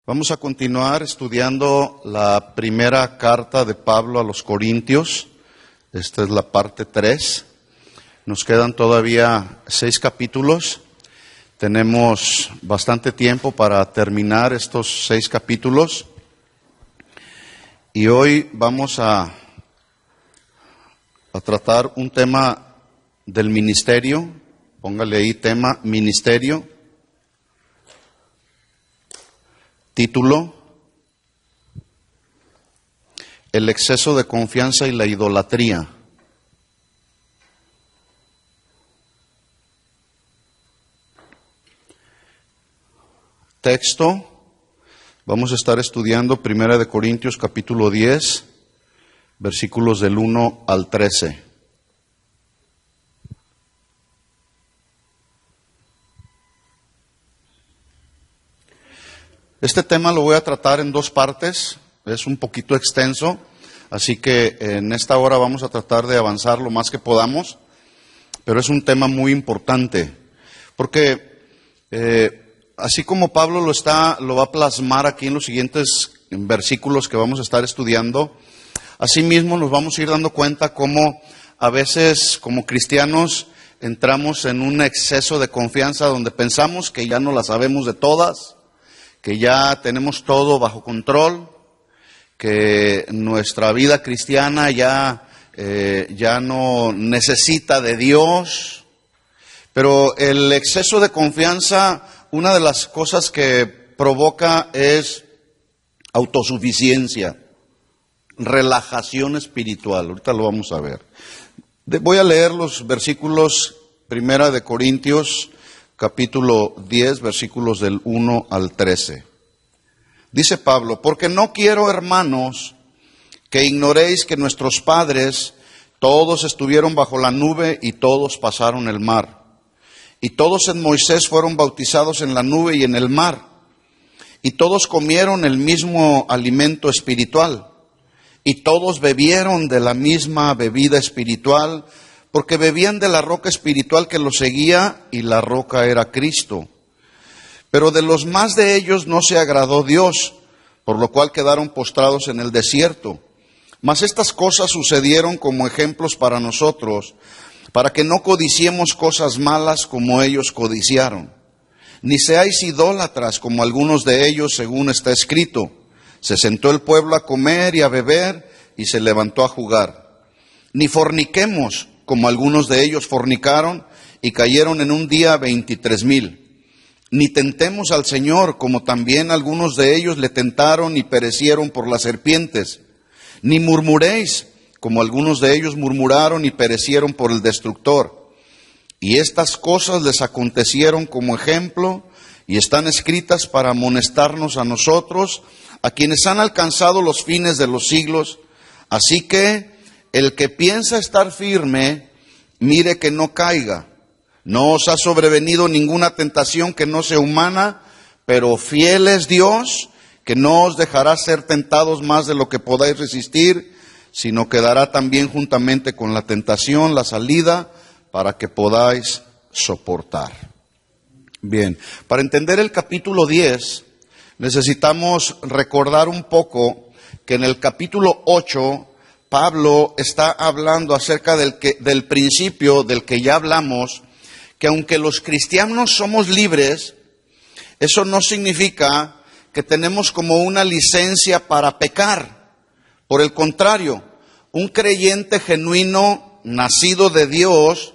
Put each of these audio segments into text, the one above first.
Vamos a continuar estudiando la primera carta de Pablo a los Corintios. Esta es la parte 3. Nos quedan todavía 6 capítulos. Tenemos bastante tiempo para terminar estos 6 capítulos. Y hoy vamos a tratar un tema del ministerio. Póngale ahí tema ministerio. Título: el exceso de confianza y la idolatría. Texto: vamos a estar estudiando 1 Corintios capítulo 10, versículos del 1 al 13. Este tema lo voy a tratar en 2 partes, es un poquito extenso, así que en esta hora vamos a tratar de avanzar lo más que podamos, pero es un tema muy importante, porque así como Pablo lo va a plasmar aquí en los siguientes versículos que vamos a estar estudiando, asimismo nos vamos a ir dando cuenta cómo a veces como cristianos entramos en un exceso de confianza donde pensamos que ya no la sabemos de todas, que ya tenemos todo bajo control, que nuestra vida cristiana ya no necesita de Dios. Pero el exceso de confianza, una de las cosas que provoca es autosuficiencia, relajación espiritual. Ahorita lo vamos a ver. Voy a leer los versículos 1 Corintios capítulo 10, versículos del 1 al 13. Dice Pablo: porque no quiero, hermanos, que ignoréis que nuestros padres todos estuvieron bajo la nube y todos pasaron el mar. Y todos en Moisés fueron bautizados en la nube y en el mar. Y todos comieron el mismo alimento espiritual. Y todos bebieron de la misma bebida espiritual, porque bebían de la roca espiritual que los seguía, y la roca era Cristo. Pero de los más de ellos no se agradó Dios, por lo cual quedaron postrados en el desierto. Mas estas cosas sucedieron como ejemplos para nosotros, para que no codiciemos cosas malas como ellos codiciaron. Ni seáis idólatras como algunos de ellos, según está escrito: se sentó el pueblo a comer y a beber, y se levantó a jugar. Ni forniquemos como algunos de ellos fornicaron, y cayeron en un día 23,000. Ni tentemos al Señor, como también algunos de ellos le tentaron y perecieron por las serpientes. Ni murmuréis, como algunos de ellos murmuraron y perecieron por el destructor. Y estas cosas les acontecieron como ejemplo, y están escritas para amonestarnos a nosotros, a quienes han alcanzado los fines de los siglos. Así que el que piensa estar firme, mire que no caiga. No os ha sobrevenido ninguna tentación que no sea humana, pero fiel es Dios, que no os dejará ser tentados más de lo que podáis resistir, sino que dará también juntamente con la tentación la salida para que podáis soportar. Bien, para entender el capítulo 10, necesitamos recordar un poco que en el capítulo 8, Pablo está hablando acerca del principio del que ya hablamos, que aunque los cristianos somos libres, eso no significa que tenemos como una licencia para pecar. Por el contrario, un creyente genuino, nacido de Dios,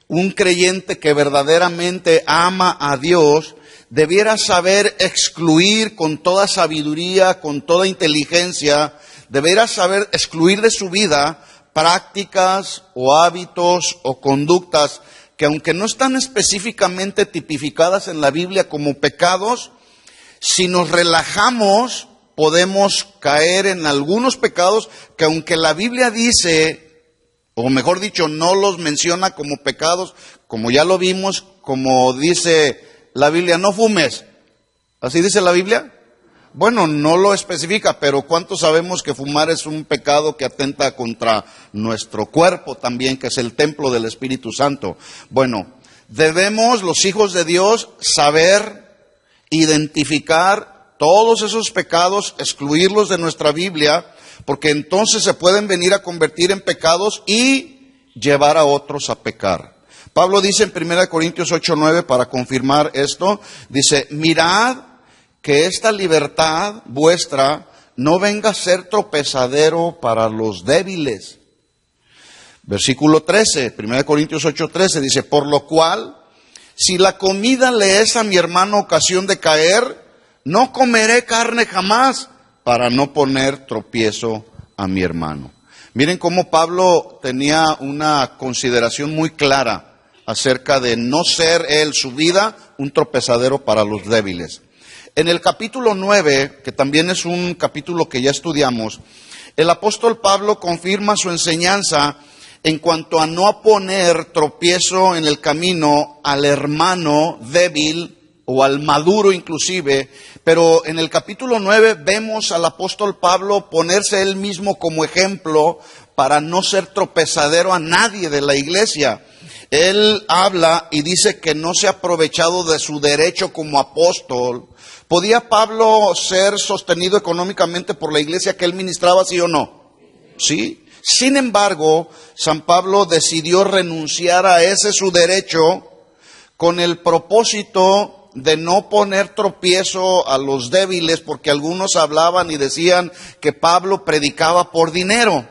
un creyente que verdaderamente ama a Dios, debiera saber excluir con toda sabiduría, con toda inteligencia, debiera saber excluir de su vida prácticas o hábitos o conductas que, aunque no están específicamente tipificadas en la Biblia como pecados, si nos relajamos podemos caer en algunos pecados que, aunque la Biblia dice, o mejor dicho, no los menciona como pecados, como ya lo vimos, como dice la Biblia: no fumes. ¿Así dice la Biblia? Bueno, no lo especifica, pero ¿cuántos sabemos que fumar es un pecado que atenta contra nuestro cuerpo también, que es el templo del Espíritu Santo? Bueno, debemos, los hijos de Dios, saber identificar todos esos pecados, excluirlos de nuestra Biblia, porque entonces se pueden venir a convertir en pecados y llevar a otros a pecar. Pablo dice en 1 Corintios 8:9, para confirmar esto, dice: mirad que esta libertad vuestra no venga a ser tropezadero para los débiles. Versículo 13, 1 Corintios 8:13 dice: por lo cual, si la comida le es a mi hermano ocasión de caer, no comeré carne jamás para no poner tropiezo a mi hermano. Miren cómo Pablo tenía una consideración muy clara acerca de no ser él, su vida, un tropezadero para los débiles. En el capítulo 9, que también es un capítulo que ya estudiamos, el apóstol Pablo confirma su enseñanza en cuanto a no poner tropiezo en el camino al hermano débil o al maduro inclusive, pero en el capítulo 9 vemos al apóstol Pablo ponerse él mismo como ejemplo para no ser tropezadero a nadie de la iglesia. Él habla y dice que no se ha aprovechado de su derecho como apóstol. ¿Podía Pablo ser sostenido económicamente por la iglesia que él ministraba, sí o no? Sí. Sin embargo, San Pablo decidió renunciar a ese su derecho con el propósito de no poner tropiezo a los débiles, porque algunos hablaban y decían que Pablo predicaba por dinero.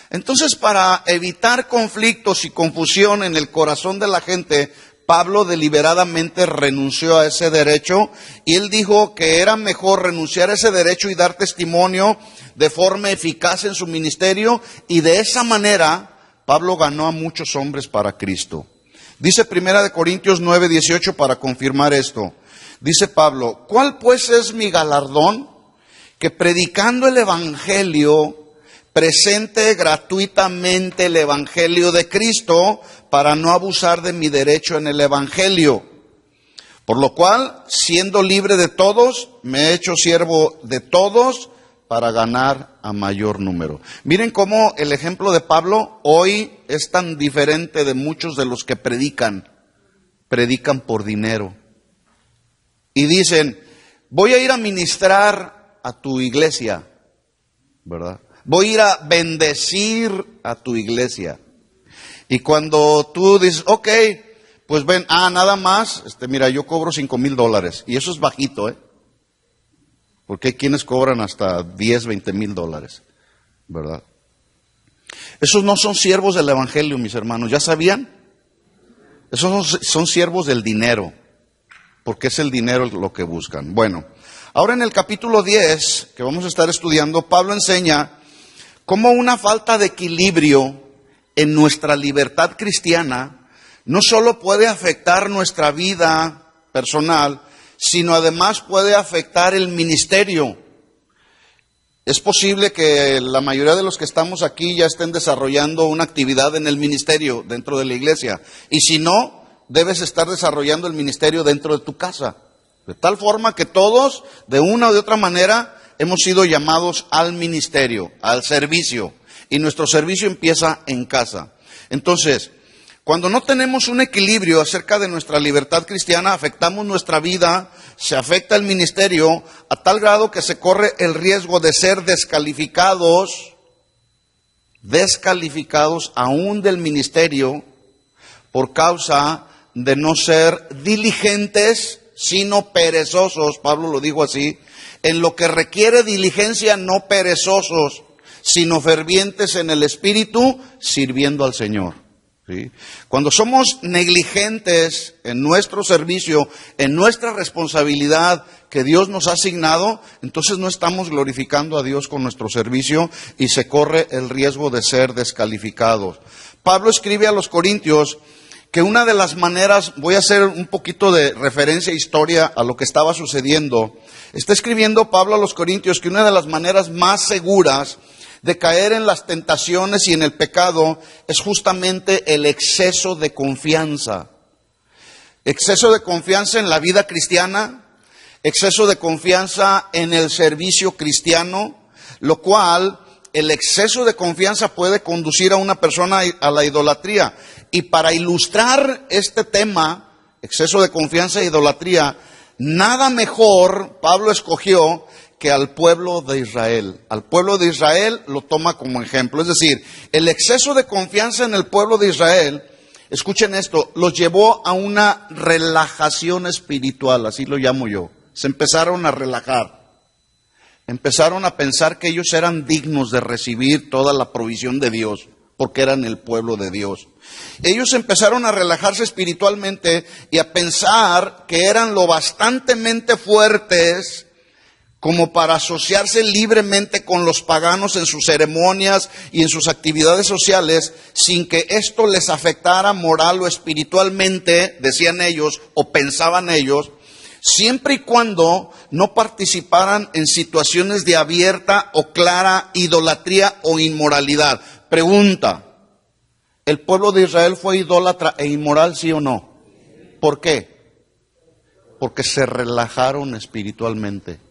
Entonces, para evitar conflictos y confusión en el corazón de la gente, Pablo deliberadamente renunció a ese derecho y él dijo que era mejor renunciar a ese derecho y dar testimonio de forma eficaz en su ministerio, y de esa manera Pablo ganó a muchos hombres para Cristo. Dice 1 Corintios 9:18 para confirmar esto. Dice Pablo: ¿cuál pues es mi galardón? Que predicando el evangelio presente gratuitamente el evangelio de Cristo para no abusar de mi derecho en el evangelio. Por lo cual, siendo libre de todos, me he hecho siervo de todos para ganar a mayor número. Miren cómo el ejemplo de Pablo hoy es tan diferente de muchos de los que predican por dinero. Y dicen: voy a ir a ministrar a tu iglesia, ¿verdad? Voy a ir a bendecir a tu iglesia. Y cuando tú dices: ok, pues ven, nada más, mira, yo cobro $5,000. Y eso es bajito, porque hay quienes cobran hasta $10,000, $20,000, ¿verdad? Esos no son siervos del evangelio, mis hermanos, ¿ya sabían? Esos son siervos del dinero, porque es el dinero lo que buscan. Bueno, ahora en el capítulo 10, que vamos a estar estudiando, Pablo enseña cómo una falta de equilibrio en nuestra libertad cristiana no solo puede afectar nuestra vida personal, sino además puede afectar el ministerio. Es posible que la mayoría de los que estamos aquí ya estén desarrollando una actividad en el ministerio dentro de la iglesia. Y si no, debes estar desarrollando el ministerio dentro de tu casa. De tal forma que todos, de una o de otra manera, hemos sido llamados al ministerio, al servicio, y nuestro servicio empieza en casa. Entonces, cuando no tenemos un equilibrio acerca de nuestra libertad cristiana, afectamos nuestra vida, se afecta el ministerio, a tal grado que se corre el riesgo de ser descalificados aún del ministerio, por causa de no ser diligentes, sino perezosos. Pablo lo dijo así: en lo que requiere diligencia, no perezosos, sino fervientes en el espíritu, sirviendo al Señor. ¿Sí? Cuando somos negligentes en nuestro servicio, en nuestra responsabilidad que Dios nos ha asignado, entonces no estamos glorificando a Dios con nuestro servicio y se corre el riesgo de ser descalificados. Pablo escribe a los Corintios que una de las maneras, voy a hacer un poquito de referencia e historia a lo que estaba sucediendo. Está escribiendo Pablo a los Corintios que una de las maneras más seguras de caer en las tentaciones y en el pecado es justamente el exceso de confianza. Exceso de confianza en la vida cristiana, exceso de confianza en el servicio cristiano, lo cual el exceso de confianza puede conducir a una persona a la idolatría. Y para ilustrar este tema, exceso de confianza e idolatría, nada mejor Pablo escogió que al pueblo de Israel. Al pueblo de Israel lo toma como ejemplo. Es decir, el exceso de confianza en el pueblo de Israel, escuchen esto, los llevó a una relajación espiritual, así lo llamo yo. Se empezaron a relajar. Empezaron a pensar que ellos eran dignos de recibir toda la provisión de Dios, porque eran el pueblo de Dios. Ellos empezaron a relajarse espiritualmente y a pensar que eran lo bastantemente fuertes como para asociarse libremente con los paganos en sus ceremonias y en sus actividades sociales, sin que esto les afectara moral o espiritualmente, decían ellos, o pensaban ellos, siempre y cuando no participaran en situaciones de abierta o clara idolatría o inmoralidad. Pregunta, ¿el pueblo de Israel fue idólatra e inmoral, sí o no? ¿Por qué? Porque se relajaron espiritualmente.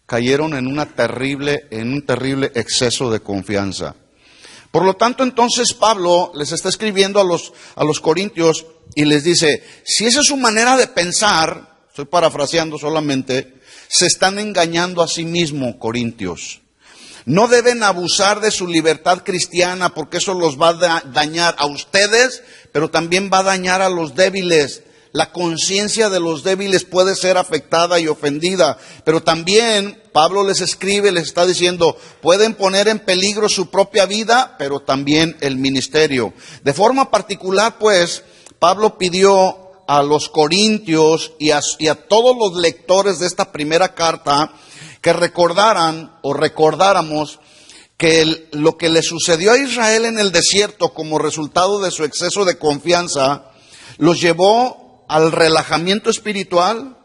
Cayeron en un terrible exceso de confianza. Por lo tanto, entonces Pablo les está escribiendo a los corintios y les dice, si esa es su manera de pensar, estoy parafraseando solamente, se están engañando a sí mismos, corintios. No deben abusar de su libertad cristiana porque eso los va a dañar a ustedes, pero también va a dañar a los débiles. La conciencia de los débiles puede ser afectada y ofendida, pero también Pablo les escribe, les está diciendo, pueden poner en peligro su propia vida, pero también el ministerio. De forma particular, pues, Pablo pidió a los corintios y a todos los lectores de esta primera carta que recordaran o recordáramos que lo que le sucedió a Israel en el desierto como resultado de su exceso de confianza los llevó al relajamiento espiritual,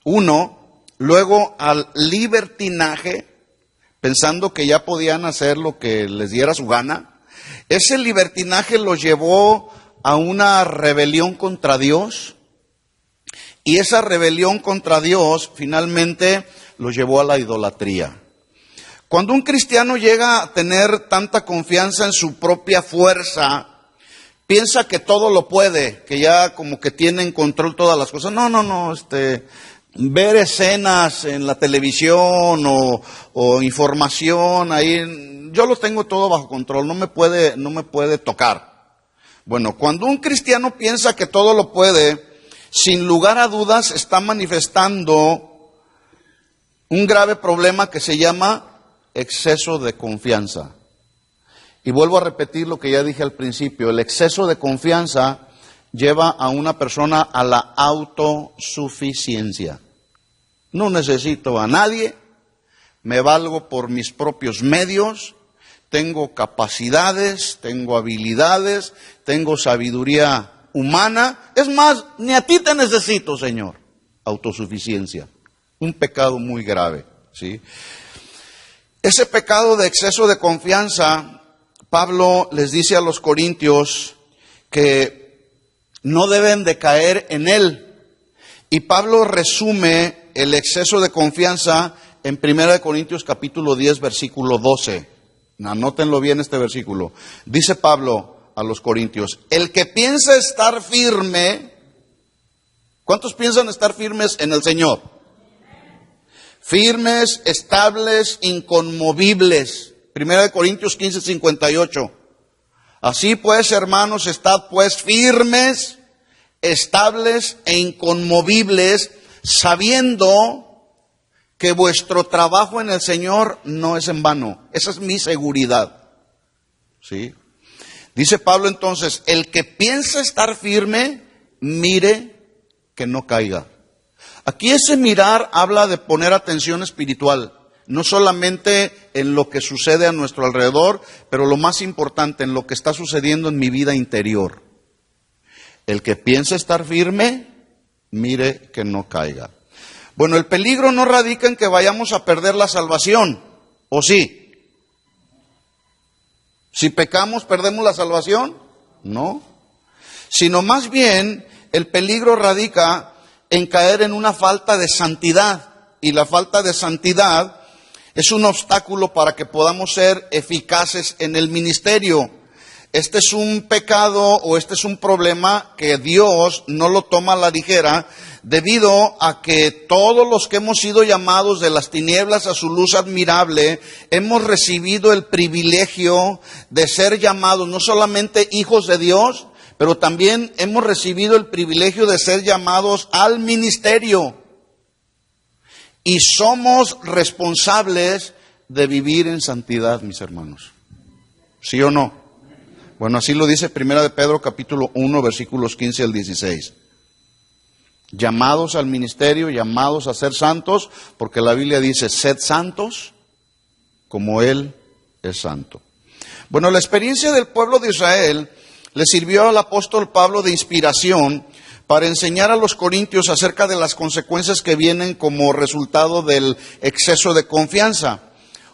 luego al libertinaje, pensando que ya podían hacer lo que les diera su gana. Ese libertinaje los llevó a una rebelión contra Dios, y esa rebelión contra Dios finalmente los llevó a la idolatría. Cuando un cristiano llega a tener tanta confianza en su propia fuerza, piensa que todo lo puede, que ya como que tiene en control todas las cosas. No, ver escenas en la televisión o información ahí, yo lo tengo todo bajo control, no me puede tocar. Bueno, cuando un cristiano piensa que todo lo puede, sin lugar a dudas está manifestando un grave problema que se llama exceso de confianza. Y vuelvo a repetir lo que ya dije al principio, el exceso de confianza lleva a una persona a la autosuficiencia. No necesito a nadie, me valgo por mis propios medios, tengo capacidades, tengo habilidades, tengo sabiduría humana. Es más, ni a ti te necesito, Señor. Autosuficiencia, un pecado muy grave, ¿sí? Ese pecado de exceso de confianza, Pablo les dice a los corintios que no deben de caer en él. Y Pablo resume el exceso de confianza en 1 Corintios capítulo 10, versículo 12. Anótenlo bien este versículo. Dice Pablo a los corintios, el que piensa estar firme, ¿cuántos piensan estar firmes en el Señor? Firmes, estables, inconmovibles. 1 Corintios 15, 58. Así pues, hermanos, estad pues firmes, estables e inconmovibles, sabiendo que vuestro trabajo en el Señor no es en vano. Esa es mi seguridad. ¿Sí? Dice Pablo entonces, el que piensa estar firme, mire que no caiga. Aquí ese mirar habla de poner atención espiritual. No solamente en lo que sucede a nuestro alrededor, pero lo más importante, en lo que está sucediendo en mi vida interior. El que piensa estar firme, mire que no caiga. Bueno, el peligro no radica en que vayamos a perder la salvación, ¿o sí? Si pecamos, ¿perdemos la salvación? No. Sino más bien, el peligro radica en caer en una falta de santidad. Y la falta de santidad es un obstáculo para que podamos ser eficaces en el ministerio. Este es un pecado o este es un problema que Dios no lo toma a la ligera. debido a que todos los que hemos sido llamados de las tinieblas a su luz admirable, hemos recibido el privilegio de ser llamados no solamente hijos de Dios, pero también hemos recibido el privilegio de ser llamados al ministerio. Y somos responsables de vivir en santidad, mis hermanos. ¿Sí o no? Bueno, así lo dice 1 de Pedro capítulo 1, versículos 15 al 16. Llamados al ministerio, llamados a ser santos, porque la Biblia dice, sed santos como Él es santo. Bueno, la experiencia del pueblo de Israel le sirvió al apóstol Pablo de inspiración para enseñar a los corintios acerca de las consecuencias que vienen como resultado del exceso de confianza.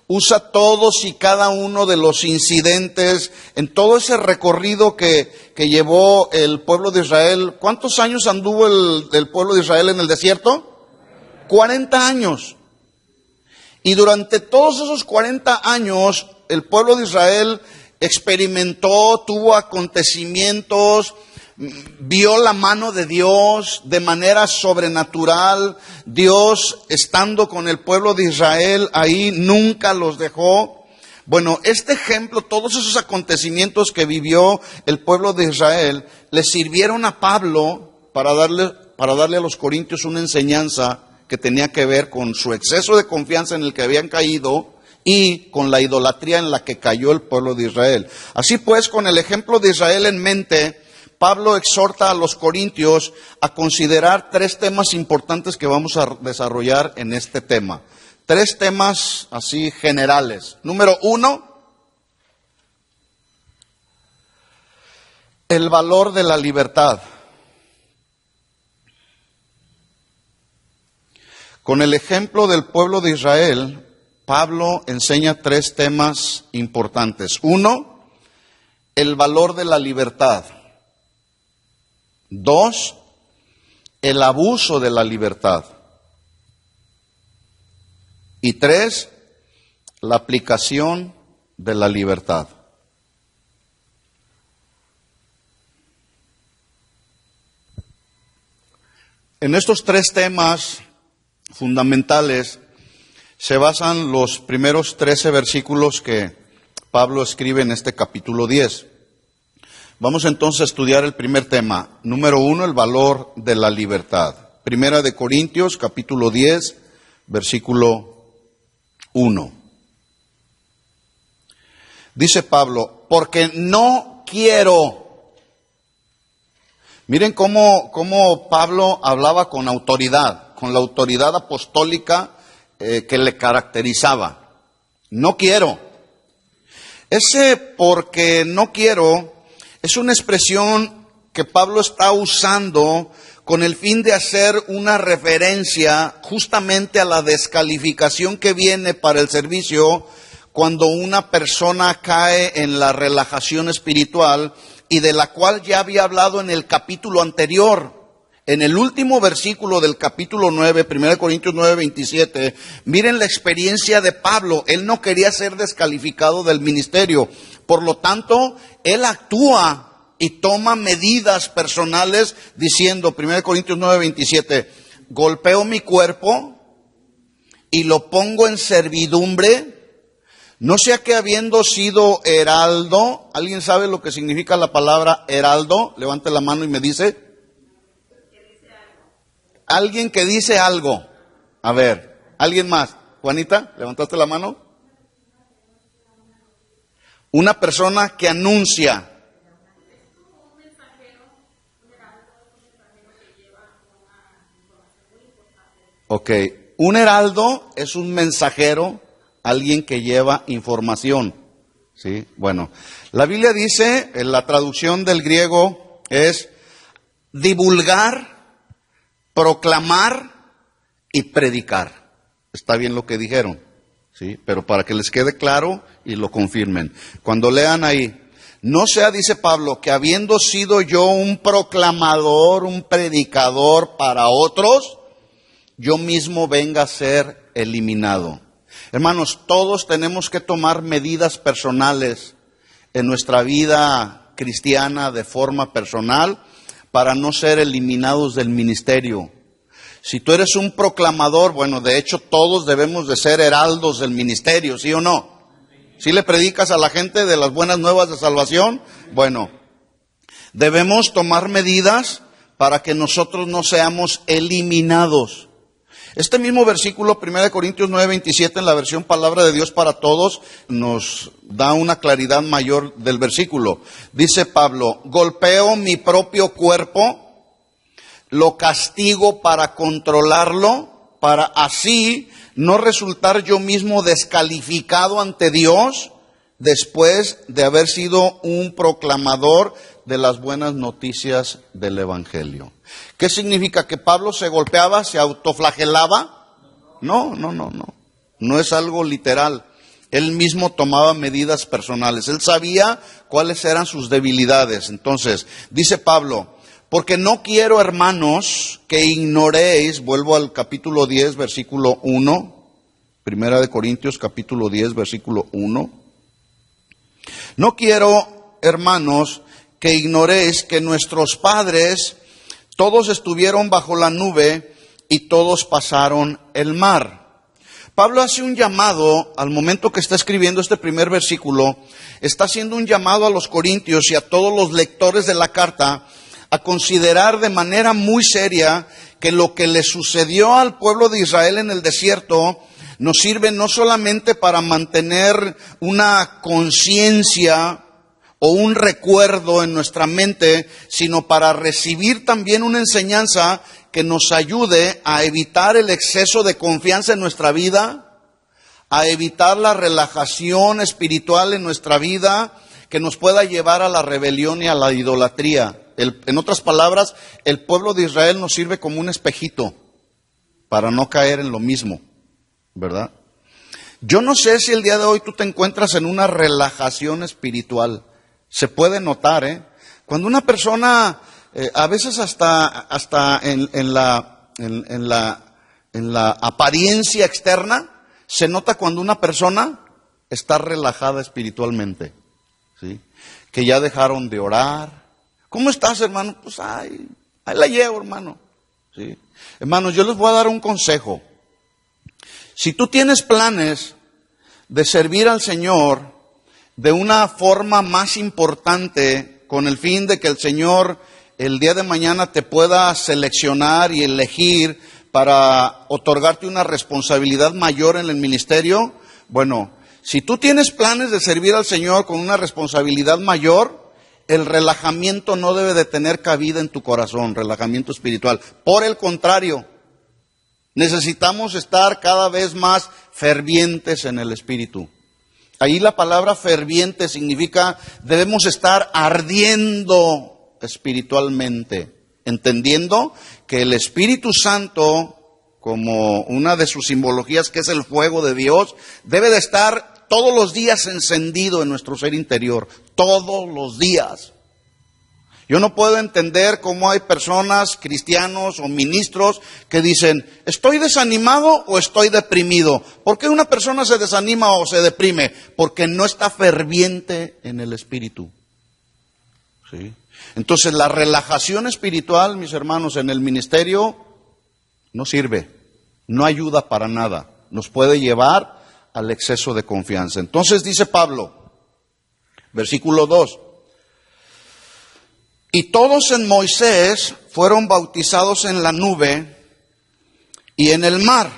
Usa todos y cada uno de los incidentes en todo ese recorrido que llevó el pueblo de Israel. ¿Cuántos años anduvo el pueblo de Israel en el desierto? 40 años. Y durante todos esos 40 años, el pueblo de Israel experimentó, tuvo acontecimientos, vio la mano de Dios de manera sobrenatural. Dios, estando con el pueblo de Israel ahí, nunca los dejó. Bueno, este ejemplo, todos esos acontecimientos que vivió el pueblo de Israel, le sirvieron a Pablo para darle a los corintios una enseñanza que tenía que ver con su exceso de confianza en el que habían caído y con la idolatría en la que cayó el pueblo de Israel. Así pues, con el ejemplo de Israel en mente, Pablo exhorta a los corintios a considerar 3 temas importantes que vamos a desarrollar en este tema. 3 temas así generales. Número 1, el valor de la libertad. Con el ejemplo del pueblo de Israel, Pablo enseña 3 temas importantes. 1, el valor de la libertad. 2, el abuso de la libertad. Y 3, la aplicación de la libertad. En estos 3 temas fundamentales se basan los primeros 13 versículos que Pablo escribe en este capítulo 10. Vamos entonces a estudiar el primer tema. Número 1, el valor de la libertad. Primera de Corintios, capítulo 10, versículo 1. Dice Pablo, porque no quiero. Miren cómo Pablo hablaba con autoridad, con la autoridad apostólica que le caracterizaba. No quiero. Ese porque no quiero es una expresión que Pablo está usando con el fin de hacer una referencia justamente a la descalificación que viene para el servicio cuando una persona cae en la relajación espiritual y de la cual ya había hablado en el capítulo anterior. En el último versículo del capítulo 9, 1 Corintios 9, 27, miren la experiencia de Pablo. Él no quería ser descalificado del ministerio. Por lo tanto, él actúa y toma medidas personales diciendo, 1 Corintios 9, 27, golpeo mi cuerpo y lo pongo en servidumbre, no sea que habiendo sido heraldo, ¿alguien sabe lo que significa la palabra heraldo? Levante la mano y me dice. Alguien que dice algo. A ver, ¿alguien más? Juanita, ¿levantaste la mano? Una persona que anuncia. Ok, un heraldo es un mensajero, alguien que lleva información. ¿Sí? Bueno, la Biblia dice, en la traducción del griego es divulgar, proclamar y predicar. Está bien lo que dijeron, ¿sí? Pero para que les quede claro y lo confirmen. Cuando lean ahí, no sea, dice Pablo, que habiendo sido yo un proclamador, un predicador para otros, yo mismo venga a ser eliminado. Hermanos, todos tenemos que tomar medidas personales en nuestra vida cristiana de forma personal para no ser eliminados del ministerio. Si tú eres un proclamador, bueno, de hecho todos debemos de ser heraldos del ministerio, ¿sí o no? ¿Sí le predicas a la gente de las buenas nuevas de salvación? Bueno, debemos tomar medidas para que nosotros no seamos eliminados. Este mismo versículo, 1 Corintios 9:27, en la versión Palabra de Dios para Todos, nos da una claridad mayor del versículo. Dice Pablo: golpeo mi propio cuerpo, lo castigo para controlarlo, para así no resultar yo mismo descalificado ante Dios después de haber sido un proclamador de las buenas noticias del Evangelio. ¿Qué significa? ¿Que Pablo se golpeaba, se autoflagelaba? No. No es algo literal. Él mismo tomaba medidas personales. Él sabía cuáles eran sus debilidades. Entonces, dice Pablo: porque no quiero, hermanos, que ignoréis, vuelvo al capítulo 10, versículo 1, 1 Corintios capítulo 10, versículo 1. No quiero, hermanos, que ignoréis que nuestros padres todos estuvieron bajo la nube y todos pasaron el mar. Pablo hace un llamado, al momento que está escribiendo este primer versículo, está haciendo un llamado a los corintios y a todos los lectores de la carta a considerar de manera muy seria que lo que le sucedió al pueblo de Israel en el desierto nos sirve no solamente para mantener una conciencia o un recuerdo en nuestra mente, sino para recibir también una enseñanza que nos ayude a evitar el exceso de confianza en nuestra vida, a evitar la relajación espiritual en nuestra vida, que nos pueda llevar a la rebelión y a la idolatría. En otras palabras, el pueblo de Israel nos sirve como un espejito para no caer en lo mismo, ¿verdad? Yo no sé si el día de hoy tú te encuentras en una relajación espiritual. Se puede notar, cuando una persona, a veces hasta en la apariencia externa, se nota cuando una persona está relajada espiritualmente, ¿sí? Que ya dejaron de orar. ¿Cómo estás, hermano? Pues ahí la llevo, hermano. ¿Sí? Hermanos, yo les voy a dar un consejo. Si tú tienes planes de servir al Señor de una forma más importante, con el fin de que el Señor el día de mañana te pueda seleccionar y elegir para otorgarte una responsabilidad mayor en el ministerio, bueno, si tú tienes planes de servir al Señor con una responsabilidad mayor, el relajamiento no debe de tener cabida en tu corazón, relajamiento espiritual. Por el contrario, necesitamos estar cada vez más fervientes en el espíritu. Ahí la palabra ferviente significa debemos estar ardiendo espiritualmente, entendiendo que el Espíritu Santo, como una de sus simbologías que es el fuego de Dios, debe de estar todos los días encendido en nuestro ser interior, todos los días. Yo no puedo entender cómo hay personas, cristianos o ministros que dicen, ¿estoy desanimado o estoy deprimido? ¿Por qué una persona se desanima o se deprime? Porque no está ferviente en el espíritu. ¿Sí? Entonces la relajación espiritual, mis hermanos, en el ministerio no sirve, no ayuda para nada, nos puede llevar al exceso de confianza. Entonces dice Pablo, versículo 2, y todos en Moisés fueron bautizados en la nube y en el mar,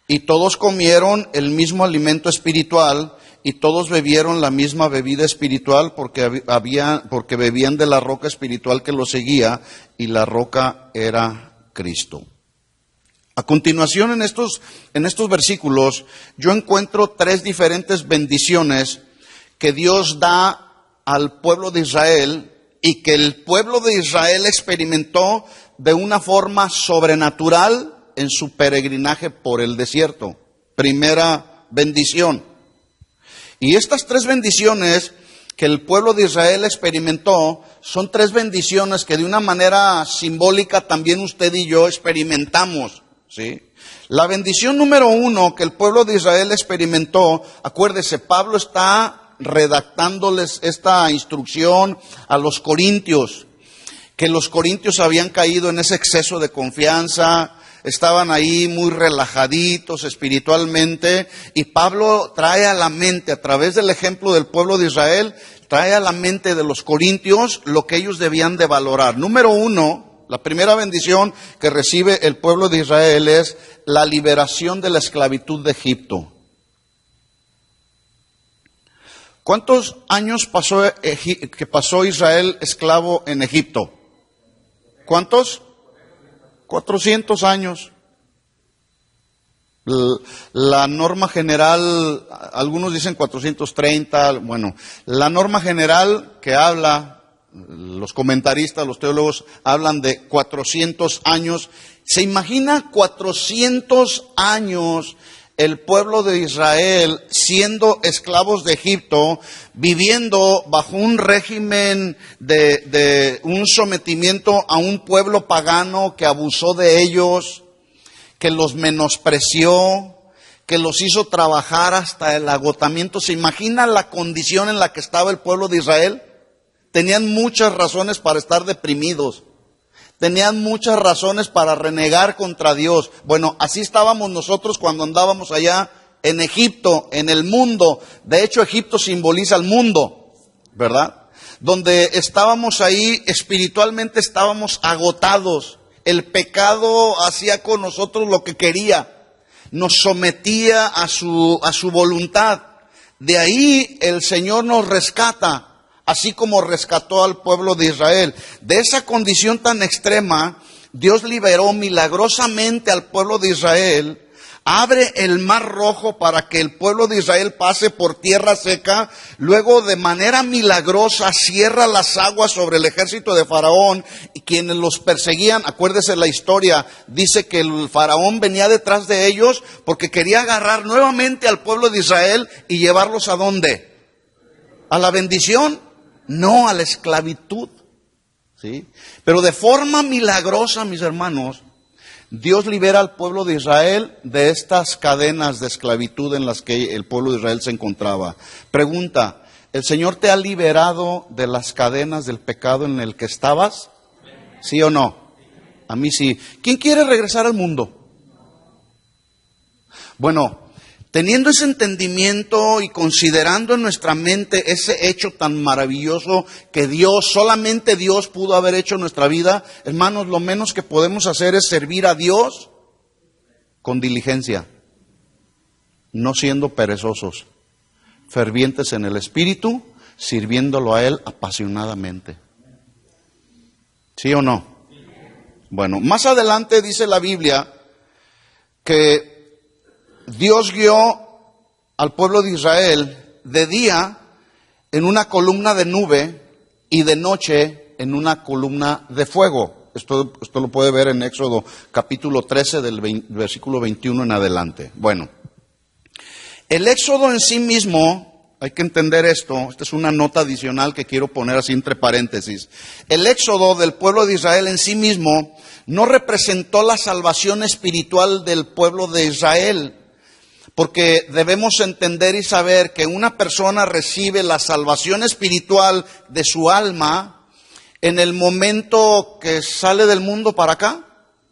y todos comieron el mismo alimento espiritual, y todos bebieron la misma bebida espiritual, porque bebían de la roca espiritual que los seguía, y la roca era Cristo. A continuación, en estos versículos, yo encuentro tres diferentes bendiciones que Dios da al pueblo de Israel y que el pueblo de Israel experimentó de una forma sobrenatural en su peregrinaje por el desierto. Primera bendición. Y estas tres bendiciones que el pueblo de Israel experimentó son tres bendiciones que de una manera simbólica también usted y yo experimentamos. ¿Sí? La bendición número 1 que el pueblo de Israel experimentó, acuérdese, Pablo está redactándoles esta instrucción a los corintios, que los corintios habían caído en ese exceso de confianza, estaban ahí muy relajaditos espiritualmente, y Pablo trae a la mente, a través del ejemplo del pueblo de Israel, trae a la mente de los corintios lo que ellos debían de valorar. Número uno, la primera bendición que recibe el pueblo de Israel es la liberación de la esclavitud de Egipto. ¿Cuántos años pasó Israel esclavo en Egipto? ¿Cuántos? 400 años. La norma general, algunos dicen 430, bueno, la norma general que habla, los comentaristas, los teólogos hablan de 400 años. ¿Se imagina 400 años el pueblo de Israel siendo esclavos de Egipto, viviendo bajo un régimen de un sometimiento a un pueblo pagano que abusó de ellos, que los menospreció, que los hizo trabajar hasta el agotamiento? ¿Se imagina la condición en la que estaba el pueblo de Israel? Tenían muchas razones para estar deprimidos. Tenían muchas razones para renegar contra Dios. Bueno, así estábamos nosotros cuando andábamos allá en Egipto, en el mundo. De hecho, Egipto simboliza el mundo, ¿verdad? Donde estábamos ahí, espiritualmente estábamos agotados. El pecado hacía con nosotros lo que quería. Nos sometía a su voluntad. De ahí el Señor nos rescata, así como rescató al pueblo de Israel. De esa condición tan extrema, Dios liberó milagrosamente al pueblo de Israel, abre el mar rojo para que el pueblo de Israel pase por tierra seca, luego de manera milagrosa cierra las aguas sobre el ejército de Faraón, y quienes los perseguían, acuérdese la historia, dice que el Faraón venía detrás de ellos porque quería agarrar nuevamente al pueblo de Israel y llevarlos ¿a dónde? ¿A la bendición? No, a la esclavitud, ¿sí? Pero de forma milagrosa, mis hermanos, Dios libera al pueblo de Israel de estas cadenas de esclavitud en las que el pueblo de Israel se encontraba. Pregunta, ¿el Señor te ha liberado de las cadenas del pecado en el que estabas? ¿Sí o no? A mí sí. ¿Quién quiere regresar al mundo? Bueno, teniendo ese entendimiento y considerando en nuestra mente ese hecho tan maravilloso que solamente Dios pudo haber hecho en nuestra vida, hermanos, lo menos que podemos hacer es servir a Dios con diligencia, no siendo perezosos, fervientes en el Espíritu, sirviéndolo a Él apasionadamente. ¿Sí o no? Bueno, más adelante dice la Biblia que Dios guió al pueblo de Israel de día en una columna de nube y de noche en una columna de fuego. Esto lo puede ver en Éxodo capítulo 13 del versículo 21 en adelante. Bueno, el Éxodo en sí mismo, hay que entender esto, esta es una nota adicional que quiero poner así entre paréntesis. El Éxodo del pueblo de Israel en sí mismo no representó la salvación espiritual del pueblo de Israel. Porque debemos entender y saber que una persona recibe la salvación espiritual de su alma en el momento que sale del mundo para acá.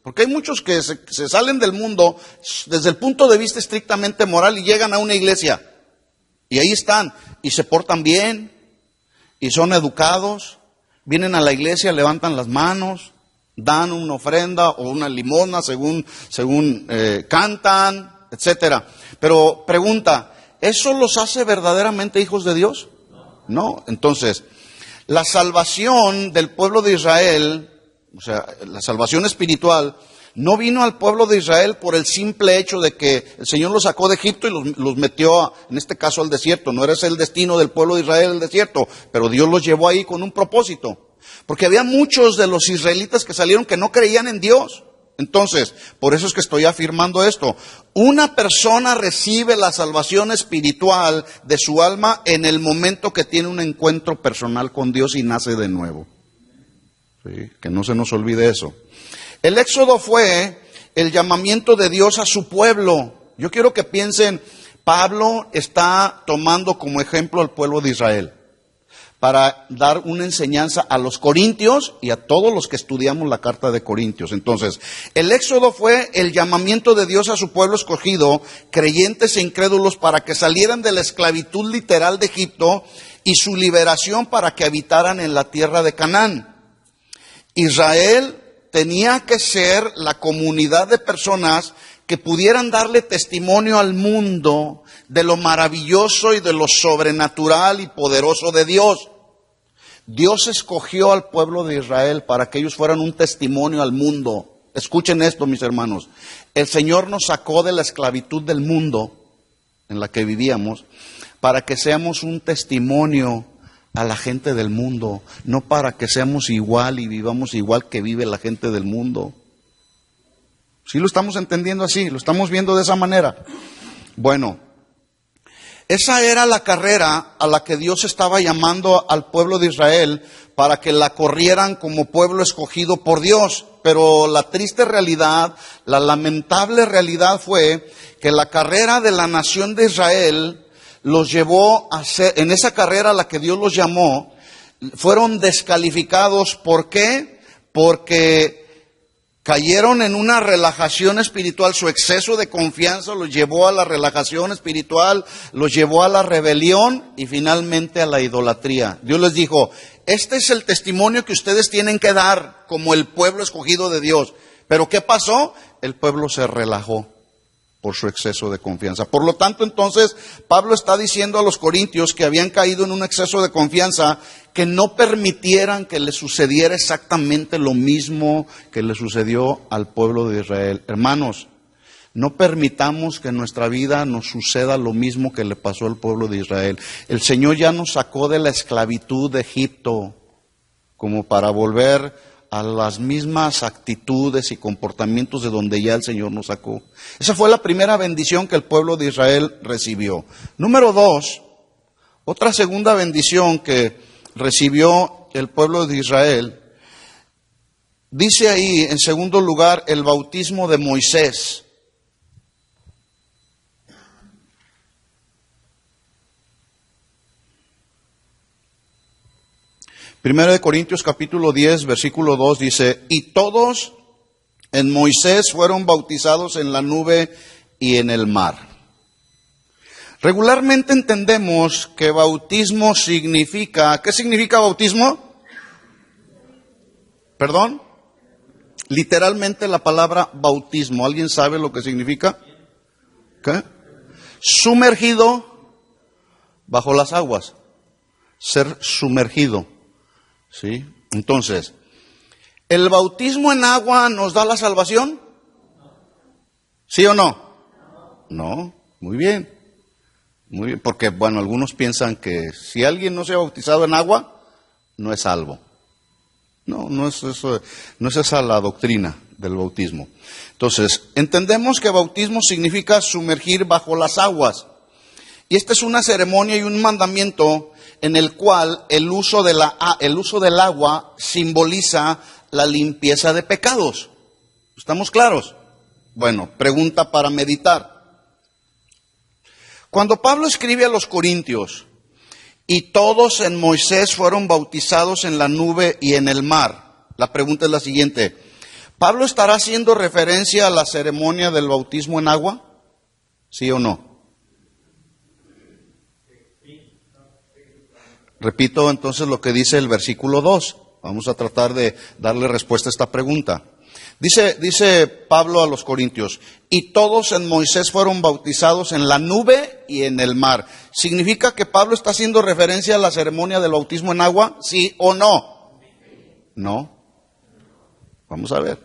Porque hay muchos que se salen del mundo desde el punto de vista estrictamente moral y llegan a una iglesia. Y ahí están, y se portan bien, y son educados, vienen a la iglesia, levantan las manos, dan una ofrenda o una limosna según cantan, etcétera. Pero pregunta, ¿eso los hace verdaderamente hijos de Dios? No. Entonces, la salvación del pueblo de Israel, o sea, la salvación espiritual, no vino al pueblo de Israel por el simple hecho de que el Señor los sacó de Egipto y los metió, en este caso, al desierto. No era ese el destino del pueblo de Israel, el desierto, pero Dios los llevó ahí con un propósito. Porque había muchos de los israelitas que salieron que no creían en Dios. Entonces, por eso es que estoy afirmando esto. Una persona recibe la salvación espiritual de su alma en el momento que tiene un encuentro personal con Dios y nace de nuevo. ¿Sí? Que no se nos olvide eso. El Éxodo fue el llamamiento de Dios a su pueblo. Yo quiero que piensen, Pablo está tomando como ejemplo al pueblo de Israel. para dar una enseñanza a los corintios y a todos los que estudiamos la carta de Corintios. Entonces, el Éxodo fue el llamamiento de Dios a su pueblo escogido, creyentes e incrédulos, para que salieran de la esclavitud literal de Egipto y su liberación para que habitaran en la tierra de Canaán. Israel tenía que ser la comunidad de personas que pudieran darle testimonio al mundo de lo maravilloso y de lo sobrenatural y poderoso de Dios. Dios escogió al pueblo de Israel para que ellos fueran un testimonio al mundo. Escuchen esto, mis hermanos. El Señor nos sacó de la esclavitud del mundo en la que vivíamos para que seamos un testimonio a la gente del mundo, no para que seamos igual y vivamos igual que vive la gente del mundo. ¿Sí lo estamos entendiendo así? ¿Lo estamos viendo de esa manera? Bueno, esa era la carrera a la que Dios estaba llamando al pueblo de Israel para que la corrieran como pueblo escogido por Dios. Pero la triste realidad, la lamentable realidad fue que la carrera de la nación de Israel los llevó a ser, en esa carrera a la que Dios los llamó, fueron descalificados. ¿Por qué? Porque cayeron en una relajación espiritual. Su exceso de confianza los llevó a la relajación espiritual, los llevó a la rebelión y finalmente a la idolatría. Dios les dijo, este es el testimonio que ustedes tienen que dar como el pueblo escogido de Dios. Pero ¿qué pasó? El pueblo se relajó por su exceso de confianza. Por lo tanto, entonces, Pablo está diciendo a los corintios que habían caído en un exceso de confianza, que no permitieran que le sucediera exactamente lo mismo que le sucedió al pueblo de Israel. Hermanos, no permitamos que en nuestra vida nos suceda lo mismo que le pasó al pueblo de Israel. El Señor ya nos sacó de la esclavitud de Egipto como para volver a las mismas actitudes y comportamientos de donde ya el Señor nos sacó. Esa fue la primera bendición que el pueblo de Israel recibió. Número 2, otra segunda bendición que recibió el pueblo de Israel, dice ahí en segundo lugar el bautismo de Moisés. Primero de Corintios capítulo 10, versículo 2 dice, y todos en Moisés fueron bautizados en la nube y en el mar. Regularmente entendemos que bautismo significa, ¿qué significa bautismo? ¿Perdón? Literalmente la palabra bautismo, ¿alguien sabe lo que significa? ¿Qué? Sumergido bajo las aguas, ser sumergido. ¿Sí? Entonces, ¿el bautismo en agua nos da la salvación? ¿Sí o no? No, muy bien. Muy bien, porque bueno, algunos piensan que si alguien no se ha bautizado en agua, no es salvo. No, no es eso, no es esa la doctrina del bautismo. Entonces, entendemos que bautismo significa sumergir bajo las aguas. Y esta es una ceremonia y un mandamiento en el cual el uso del agua simboliza la limpieza de pecados. ¿Estamos claros? Bueno, pregunta para meditar. Cuando Pablo escribe a los corintios, y todos en Moisés fueron bautizados en la nube y en el mar, la pregunta es la siguiente: ¿Pablo estará haciendo referencia a la ceremonia del bautismo en agua? ¿Sí o no? Repito entonces lo que dice el versículo 2. Vamos a tratar de darle respuesta a esta pregunta. Dice Pablo a los corintios, y todos en Moisés fueron bautizados en la nube y en el mar. ¿Significa que Pablo está haciendo referencia a la ceremonia del bautismo en agua? ¿Sí o no? No. Vamos a ver.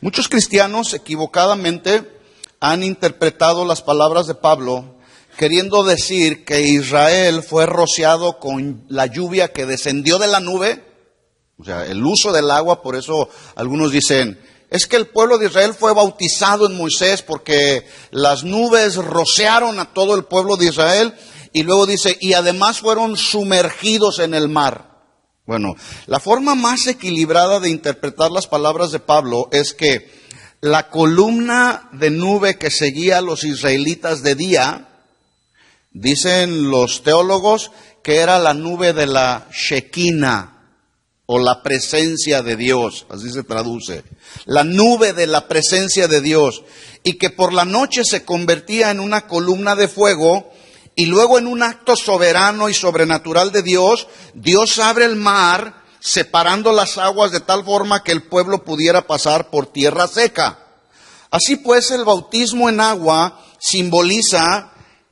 Muchos cristianos equivocadamente han interpretado las palabras de Pablo queriendo decir que Israel fue rociado con la lluvia que descendió de la nube, o sea, el uso del agua. Por eso algunos dicen, es que el pueblo de Israel fue bautizado en Moisés porque las nubes rociaron a todo el pueblo de Israel, y luego dice, y además fueron sumergidos en el mar. Bueno, la forma más equilibrada de interpretar las palabras de Pablo es que la columna de nube que seguía a los israelitas de día, dicen los teólogos que era la nube de la Shekinah, o la presencia de Dios, así se traduce. La nube de la presencia de Dios. Y que por la noche se convertía en una columna de fuego. Y luego en un acto soberano y sobrenatural de Dios, Dios abre el mar, separando las aguas de tal forma que el pueblo pudiera pasar por tierra seca. Así pues, el bautismo en agua simboliza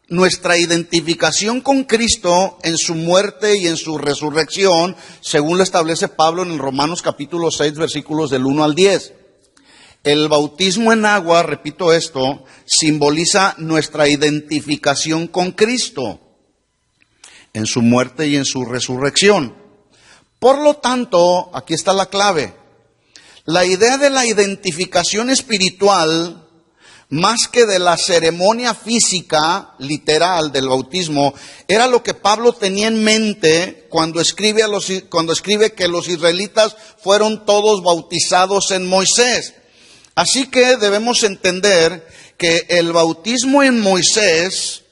nuestra identificación con Cristo en su muerte y en su resurrección, según lo establece Pablo en el Romanos capítulo 6, versículos del 1 al 10. El bautismo en agua, repito esto, simboliza nuestra identificación con Cristo en su muerte y en su resurrección. Por lo tanto, aquí está la clave. La idea de la identificación espiritual, más que de la ceremonia física, literal, del bautismo, era lo que Pablo tenía en mente cuando escribe que los israelitas fueron todos bautizados en Moisés. Así que debemos entender que el bautismo en Moisés,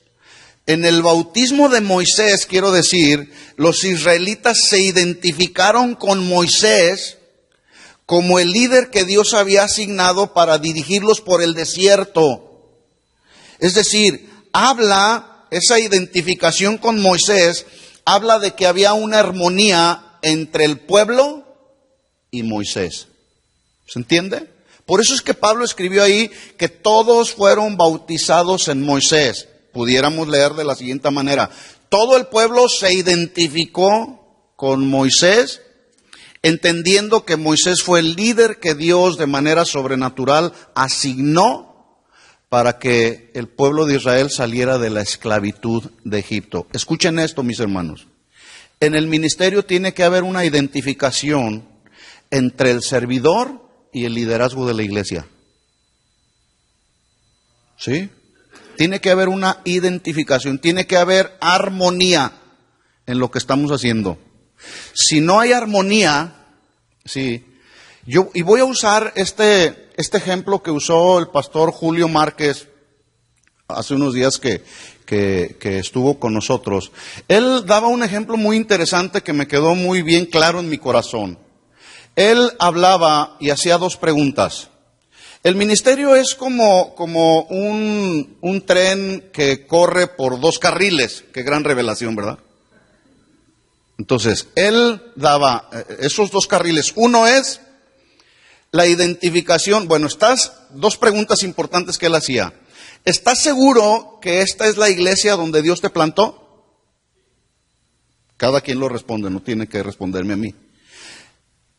en el bautismo de Moisés, quiero decir, los israelitas se identificaron con Moisés como el líder que Dios había asignado para dirigirlos por el desierto. Es decir, esa identificación con Moisés, habla de que había una armonía entre el pueblo y Moisés. ¿Se entiende? Por eso es que Pablo escribió ahí que todos fueron bautizados en Moisés. Pudiéramos leer de la siguiente manera: todo el pueblo se identificó con Moisés, entendiendo que Moisés fue el líder que Dios de manera sobrenatural asignó para que el pueblo de Israel saliera de la esclavitud de Egipto. Escuchen esto, mis hermanos. En el ministerio tiene que haber una identificación entre el servidor y el liderazgo de la iglesia. ¿Sí? Tiene que haber una identificación, tiene que haber armonía en lo que estamos haciendo. Si no hay armonía, sí. Y voy a usar este ejemplo que usó el pastor Julio Márquez hace unos días que estuvo con nosotros. Él daba un ejemplo muy interesante que me quedó muy bien claro en mi corazón. Él hablaba y hacía dos preguntas. El ministerio es como un tren que corre por dos carriles. Qué gran revelación, ¿verdad? Entonces, él daba esos dos carriles. Uno es la identificación. Bueno, dos preguntas importantes que él hacía. ¿Estás seguro que esta es la iglesia donde Dios te plantó? Cada quien lo responde, no tiene que responderme a mí.